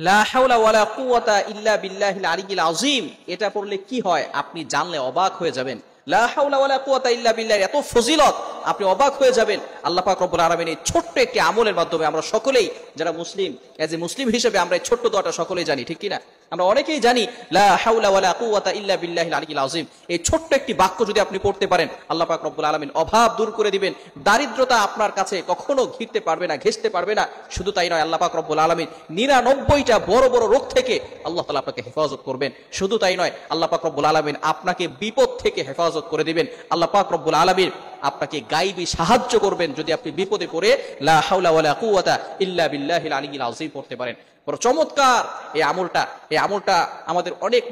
লা হাওলা ওয়ালা কুওয়াতা ইল্লা বিল্লাহিল আলিয়্যিল আযীম, এটা পড়লে কি হয় আপনি জানলে অবাক হয়ে যাবেন। লা হাওলা ওয়ালা কুওয়াতা ইল্লা বিল্লাহ, এত ফজিলত, আপনি অবাক হয়ে যাবেন। আল্লাহ পাক রব্বুল আলামিন এই ছোট্ট একটি আমলের মাধ্যমে আমরা সকলেই যারা মুসলিম, এজ এ মুসলিম হিসেবে আমরা এই ছোট্ট দোয়াটা সকলেই জানি, ঠিক কিনা? আমরা অনেকেই জানি লা হাওলা ওয়ালা কুওয়াতা ইল্লা বিল্লাহিল আলিয়্যিল আযীম। এই ছোট্ট একটি বাক্য যদি আপনি পড়তে পারেন, আল্লাহ পাক রব্বুল আলামিন অভাব দূর করে দিবেন, দারিদ্রতা আপনার কাছে কখনো ঘিরতে পারবে না, ঘেঁষতে পারবে না। শুধু তাই নয়, আল্লাহ পাক রব্বুল আলামিন 99টা বড় বড় রোগ থেকে আল্লাহ তাআলা আপনাকে হেফাজত করবেন। শুধু তাই নয়, আল্লাহ পাক রব্বুল আলামিন আপনাকে বিপদ থেকে হেফাজত করে দিবেন। আল্লাহ পাক রব্বুল আলামিন আপনাকে গায়বী সাহায্য করবেন যদি আপনি বিপদে পড়ে লা হাওলা ওয়ালা কুওয়াতা ইল্লা বিল্লাহিল আলিয়্যিল আযীম পড়তে পারেন। বড় চমৎকার এই আমলটা আমাদের অনেক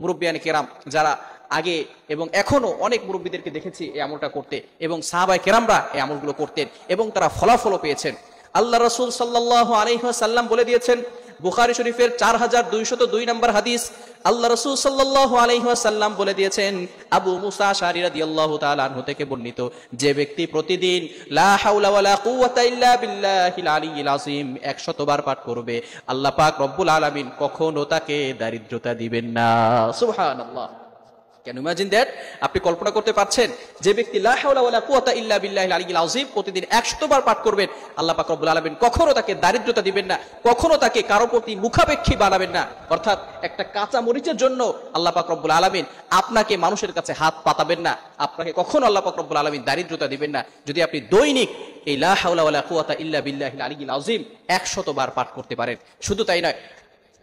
মুরব্বিয়ানে কেরাম যারা আগে এবং এখনো অনেক মুরব্বীদেরকে দেখেছি এই আমলটা করতে, এবং সাহাবায়ে কেরামরা এই আমলগুলো করতেন এবং তারা ফলাফলও পেয়েছেন। আল্লাহ রাসূল সাল্লাল্লাহু আলাইহি ওয়াসাল্লাম বলে দিয়েছেন, বুখারী শরীফের 4202 নম্বর হাদিস, আল্লাহ রাসূল সাল্লাল্লাহু আলাইহি ওয়াসাল্লাম বলে দিয়েছেন, আবু মুসা আশআরী রাদিয়াল্লাহু তাআলা আনহু থেকে বর্ণিত, যে ব্যক্তি প্রতিদিন লা হাওলা ওয়ালা কুওয়াতা ইল্লা বিল্লাহিল আলিয়্যিল আযীম 100 বার পাঠ করবে, আল্লাহ পাক রব্বুল আলামিন কখনো তাকে দারিদ্রতা দিবেন না। সুবহানাল্লাহ। Can you imagine that? আপনি কল্পনা করতে পারছেন যে ব্যক্তি লা হাওলা ওয়ালা কুওয়াতা ইল্লা বিল্লাহিল আলিয়্যিল আযীম প্রতিদিন 100 বার পাঠ করবেন, আল্লাহ পাক রব্বুল আলামিন কখনো তাকে দারিদ্রতা দিবেন না, কখনো তাকে কারো প্রতি মুখাপেক্ষী বানাবেন না। অর্থাৎ একটা কাঁচা মরিচের জন্য আল্লাহ পাক রব্বুল আলামিন আপনাকে মানুষের কাছে হাত পাতাবেন না, আপনাকে কখনো আল্লাহ পাক রব্বুল আলামিন দারিদ্রতা দিবেন না যদি আপনি দৈনিক এই লা হাওলা ওয়ালা কুওয়াতা ইল্লা বিল্লাহিল আলিয়্যিল আযীম 100 বার পাঠ করতে পারেন। শুধু তাই নয়,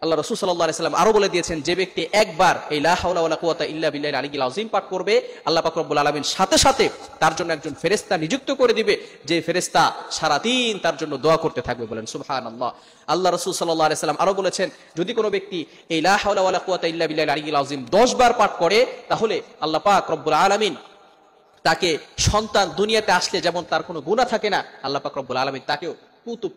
আল্লাহ রাসূল সাল্লাল্লাহু আলাইহি ওয়াসাল্লাম আরো বলে দিয়েছেন, যে ব্যক্তি একবার এই লা হাওলা ওয়ালা কুওয়াতা ইল্লা বিল্লাহিল আলিয়্যিল আযীম পাঠ করবে, আল্লাহ পাক রব্বুল আলামিন সাথে সাথে তার জন্য একজন ফেরেশতা নিযুক্ত করে দিবে, যে ফেরেশতা সারা দিন তার জন্য দোয়া করতে থাকবে। বলেন সুবহানাল্লাহ। আল্লাহ রাসূল সাল্লাল্লাহু আলাইহি ওয়াসাল্লাম আরো বলেছেন, যদি কোনো ব্যক্তি এই লা হাওলা ওয়ালা কুওয়াতা ইল্লা বিল্লাহিল আলিয়্যিল আযীম 10 বার পাঠ করে, তাহলে আল্লাহ পাক রব্বুল আলামিন তাকে সন্তান দুনিয়াতে আসলে যেমন তার কোনো গুনাহ থাকে না, আল্লাহ পাক রব্বুল আলামিন তাকেও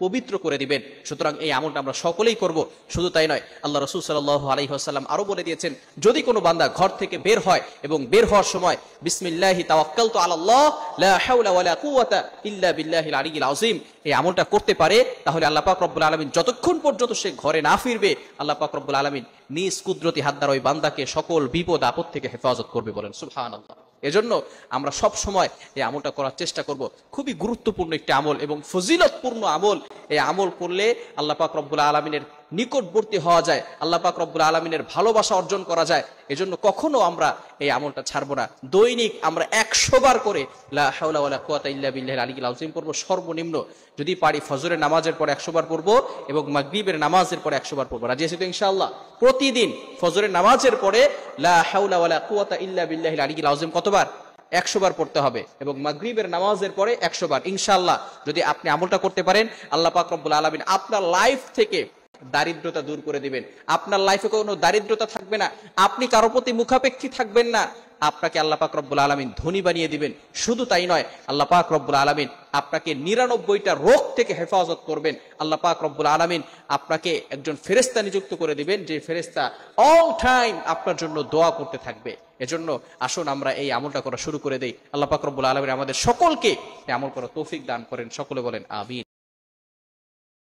পবিত্র করে দিবেন। সুতরাং এই আমলটা আমরা সকলেই করব। শুধু তাই নয়, আল্লাহ রাসূল সাল্লাল্লাহু আলাইহি ওয়াসাল্লাম আরো বলে দিয়েছেন, যদি কোনো বান্দা ঘর থেকে বের হয় এবং বের হওয়ার সময় বিসমিল্লাহি তাওয়াক্কালতু আলাল্লাহ লা হাওলা ওয়ালা কুওয়াতা ইল্লা বিল্লাহিল আলিয়্যিল আযীম এই আমলটা করতে পারে, তাহলে আল্লাহ পাক রব্বুল আলামিন যতক্ষণ পর্যন্ত সে ঘরে না ফিরবে, আল্লাহ পাক রব্বুল আলামিন নিজ কুদরতি হাত দ্বারা ওই বান্দাকে সকল বিপদ আপদ থেকে হেফাজত করবে। বলেন সুবহানাল্লাহ। এজন্য আমরা সব সময় এই আমলটা করার চেষ্টা করব। খুবই গুরুত্বপূর্ণ একটি আমল এবং ফজিলতপূর্ণ আমল। এই আমল করলে আল্লাহ পাক রব্বুল আলামিনের নিকটবর্তী হওয়া যায়, আল্লাহ পাক রব্বুল আলামিনের ভালোবাসা অর্জন করা যায়। এজন্য কখনো আমরা এই আমলটা ছাড়বো না। দৈনিক আমরা 100 বার করে লা হাওলা ওয়ালা কুওয়াতা ইল্লা বিল্লাহিল আলিয়্যিল আযীম পড়ব। সর্বনিম্ন যদি পারি ফজরের নামাজের পরে 100 বার পড়ব এবং মাগরিবের নামাজের পরে 100 বার পড়ব। রাজি আছি তো ইনশাআল্লাহ? প্রতিদিন ফজরের নামাজের পরে লা হাওলা ওয়ালা কুওয়াতা ইল্লা বিল্লাহিল আলিয়্যিল আযীম কতবার? 100 বার পড়তে হবে এবং মাগরিবের নামাজের পরে 100 বার। ইনশাআল্লাহ যদি আপনি আমলটা করতে পারেন, আল্লাহ পাক রব্বুল আলামিন আপনার লাইফ থেকে দারিদ্রতা দূর করে দিবেন। আপনার লাইফে কোনো দারিদ্রতা থাকবে না, আপনি কারো প্রতি মুখাপেক্ষী থাকবেন না, আপনাকে আল্লাহ পাক রব্বুল আলামিন ধনী বানিয়ে দিবেন। শুধু তাই নয়, আল্লাহ পাক রব্বুল আলামিন আপনাকে 99টা রোগ থেকে হেফাজত করবেন। আল্লাহ পাক রব্বুল আলামিন আপনাকে একজন ফেরেশতা নিযুক্ত করে দিবেন, যে ফেরেশতা অল টাইম আপনার জন্য দোয়া করতে থাকবে। এজন্য আসুন আমরা এই আমলটা করা শুরু করে দেই। আল্লাহ পাক রব্বুল আলামিন আমাদের সকলকে এই আমল করার তৌফিক দান করেন। সকলে বলেন আমিন।